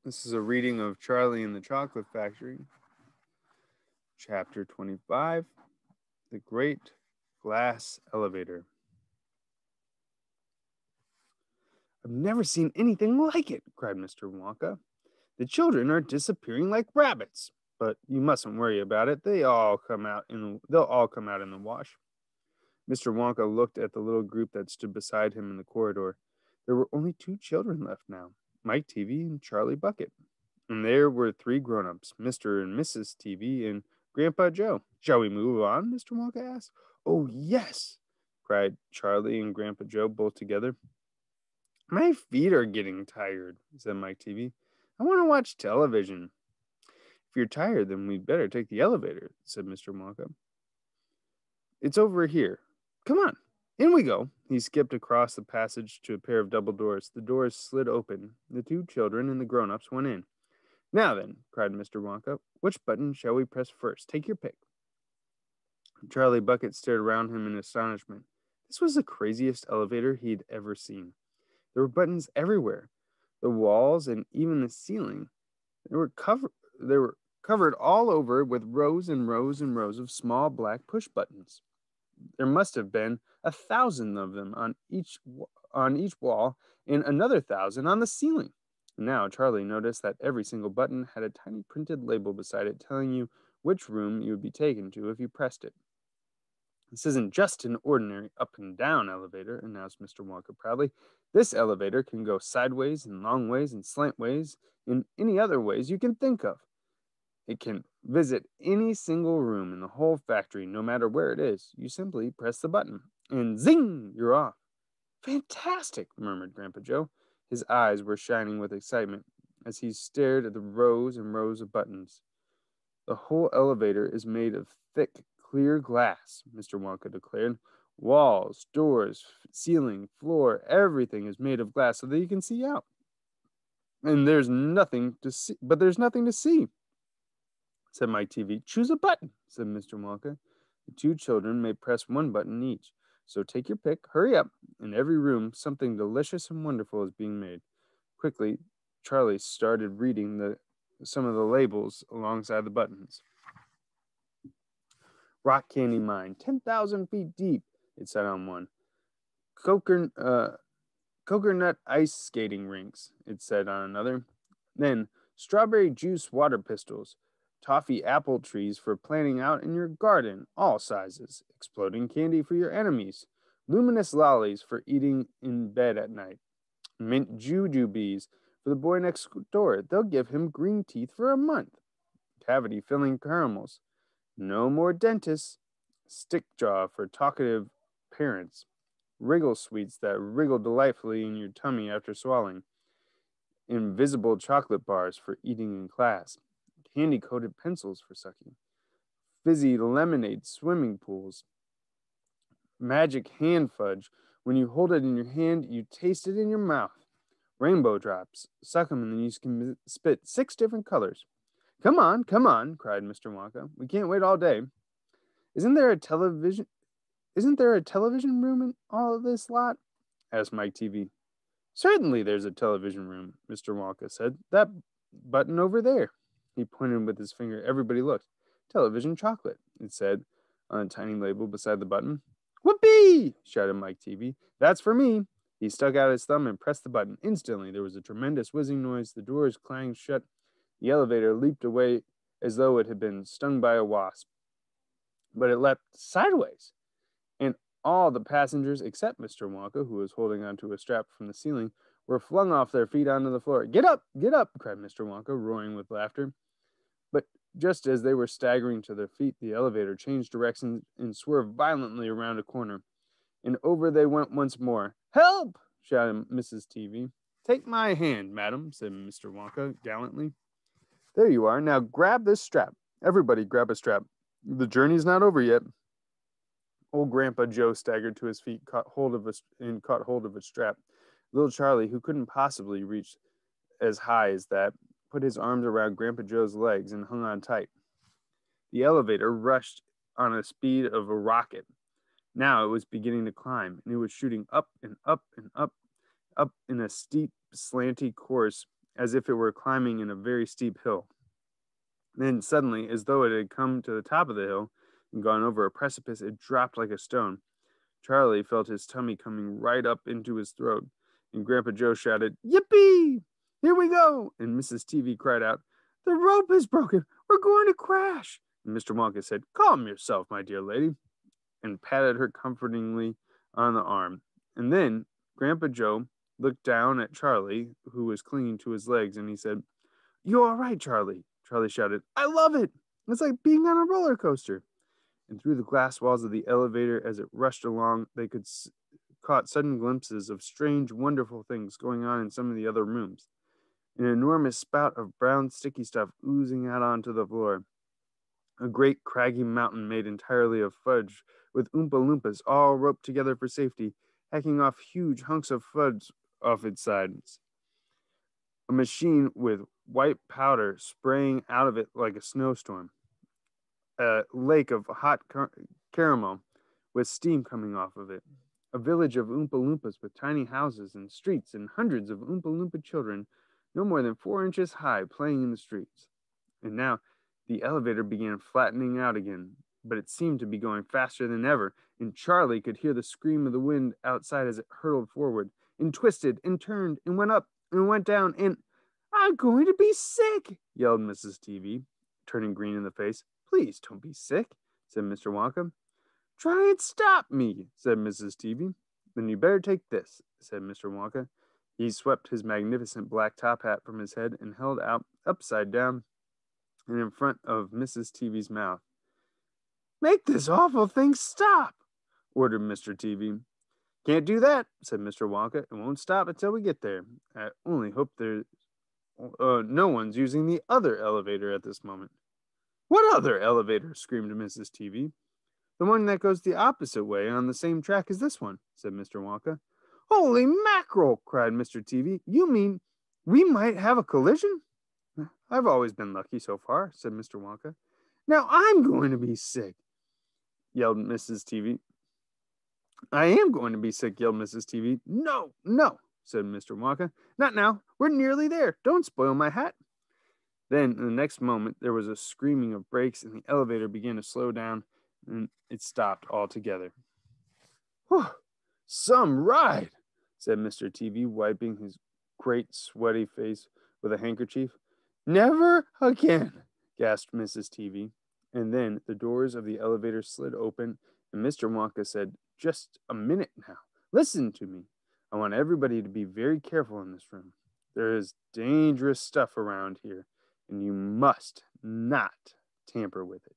This is a reading of Charlie and the Chocolate Factory, Chapter 25, The Great Glass Elevator. I've never seen anything like it, cried Mr. Wonka. The children are disappearing like rabbits, but you mustn't worry about it. They'll all come out in the wash. Mr. Wonka looked at the little group that stood beside him in the corridor. There were only 2 children left now, Mike TV and Charlie Bucket. And there were 3 grown-ups, Mr. and Mrs. TV and Grandpa Joe. Shall we move on? Mr. Wonka asked. Oh, yes, cried Charlie and Grandpa Joe both together. My feet are getting tired, said Mike TV. I want to watch television. If you're tired, then we'd better take the elevator, said Mr. Wonka. It's over here. Come on, in we go. He skipped across the passage to a pair of double doors. The doors slid open. The 2 children and the grown-ups went in. Now then, cried Mr. Wonka, which button shall we press first? Take your pick. Charlie Bucket stared around him in astonishment. This was the craziest elevator he'd ever seen. There were buttons everywhere, the walls and even the ceiling. They were covered all over with rows and rows and rows of small black push buttons. There must have been 1,000 of them on each wall and another 1,000 on the ceiling. Now Charlie noticed that every single button had a tiny printed label beside it telling you which room you would be taken to if you pressed it. This isn't just an ordinary up and down elevator, announced Mr. Wonka proudly. This elevator can go sideways and long ways and slant ways and any other ways you can think of. It can visit any single room in the whole factory, no matter where it is. You simply press the button, and zing, you're off. Fantastic, murmured Grandpa Joe. His eyes were shining with excitement as he stared at the rows and rows of buttons. The whole elevator is made of thick, clear glass, Mr. Wonka declared. Walls, doors, ceiling, floor, everything is made of glass so that you can see out. And there's nothing to see, said Mike TV. Choose a button, said Mr. Wonka. The 2 children may press one button each. So take your pick, hurry up. In every room, something delicious and wonderful is being made. Quickly, Charlie started reading some of the labels alongside the buttons. Rock Candy Mine, 10,000 feet deep, it said on one. Coconut ice skating rinks, it said on another. Then, strawberry juice water pistols, toffee apple trees for planting out in your garden, all sizes, exploding candy for your enemies, luminous lollies for eating in bed at night, mint jujubes for the boy next door. They'll give him green teeth for a month. Cavity-filling caramels. No more dentists. Stick jaw for talkative parents. Wriggle sweets that wriggle delightfully in your tummy after swallowing. Invisible chocolate bars for eating in class. Candy-coated pencils for sucking. Fizzy lemonade swimming pools. Magic hand fudge. When you hold it in your hand, you taste it in your mouth. Rainbow drops. Suck them and then you can spit 6 different colors. Come on, cried Mr. Wonka. We can't wait all day. Isn't there a television room in all of this lot? Asked Mike TV. Certainly there's a television room, Mr. Wonka said. That button over there. He pointed with his finger. Everybody looked. Television chocolate, it said on a tiny label beside the button. Whoopee! Shouted Mike TV. That's for me. He stuck out his thumb and pressed the button. Instantly, there was a tremendous whizzing noise. The doors clanged shut. The elevator leaped away as though it had been stung by a wasp. But it leapt sideways, and all the passengers, except Mr. Wonka, who was holding onto a strap from the ceiling, were flung off their feet onto the floor. Get up! Cried Mr. Wonka, roaring with laughter. But just as they were staggering to their feet, the elevator changed direction and swerved violently around a corner. And over they went once more. Help! Shouted Mrs. TV. Take my hand, madam, said Mr. Wonka gallantly. There you are. Now grab this strap. Everybody grab a strap. The journey's not over yet. Old Grandpa Joe staggered to his feet, caught hold of a strap. Little Charlie, who couldn't possibly reach as high as that, put his arms around Grandpa Joe's legs and hung on tight. The elevator rushed on the speed of a rocket. Now it was beginning to climb, and it was shooting up and up and up in a steep, slanty course as if it were climbing in a very steep hill. Then suddenly, as though it had come to the top of the hill and gone over a precipice, it dropped like a stone. Charlie felt his tummy coming right up into his throat, and Grandpa Joe shouted, "Yippee! Here we go!" And Mrs. TV cried out, "The rope is broken! We're going to crash!" And Mr. Wonka said, "Calm yourself, my dear lady," and patted her comfortingly on the arm. And then Grandpa Joe looked down at Charlie, who was clinging to his legs, and he said, "You're all right, Charlie." Charlie shouted, "I love it! It's like being on a roller coaster." And through the glass walls of the elevator, as it rushed along, they caught sudden glimpses of strange, wonderful things going on in some of the other rooms. An enormous spout of brown sticky stuff oozing out onto the floor. A great craggy mountain made entirely of fudge, with Oompa Loompas all roped together for safety, hacking off huge hunks of fudge off its sides. A machine with white powder spraying out of it like a snowstorm. A lake of hot caramel with steam coming off of it. A village of Oompa Loompas with tiny houses and streets and hundreds of Oompa Loompa children, no more than 4 inches high, playing in the streets. And now the elevator began flattening out again, but it seemed to be going faster than ever, and Charlie could hear the scream of the wind outside as it hurtled forward, and twisted, and turned, and went up, and went down, and "I'm going to be sick!" yelled Mrs. TV, turning green in the face. "Please don't be sick," said Mr. Wonka. "Try and stop me," said Mrs. TV. "Then you better take this," said Mr. Wonka. He swept his magnificent black top hat from his head and held out upside down and in front of Mrs. TV's mouth. "Make this awful thing stop," ordered Mr. TV. "Can't do that," said Mr. Wonka. "It won't stop until we get there. I only hope there's no one's using the other elevator at this moment." "What other elevator?" screamed Mrs. TV. "The one that goes the opposite way on the same track as this one," said Mr. Wonka. "Holy mackerel!" cried Mr. TV. "You mean we might have a collision?" "I've always been lucky so far," said Mr. Wonka. "Now I'm going to be sick," yelled Mrs. TV. "I am going to be sick," yelled Mrs. TV. "No, no," said Mr. Wonka. "Not now. We're nearly there. Don't spoil my hat." Then, in the next moment, there was a screaming of brakes, and the elevator began to slow down, and it stopped altogether. "Whew, some ride," said Mr. TV, wiping his great sweaty face with a handkerchief. "Never again," gasped Mrs. TV. And then the doors of the elevator slid open, and Mr. Wonka said, "Just a minute now. Listen to me. I want everybody to be very careful in this room. There is dangerous stuff around here, and you must not tamper with it."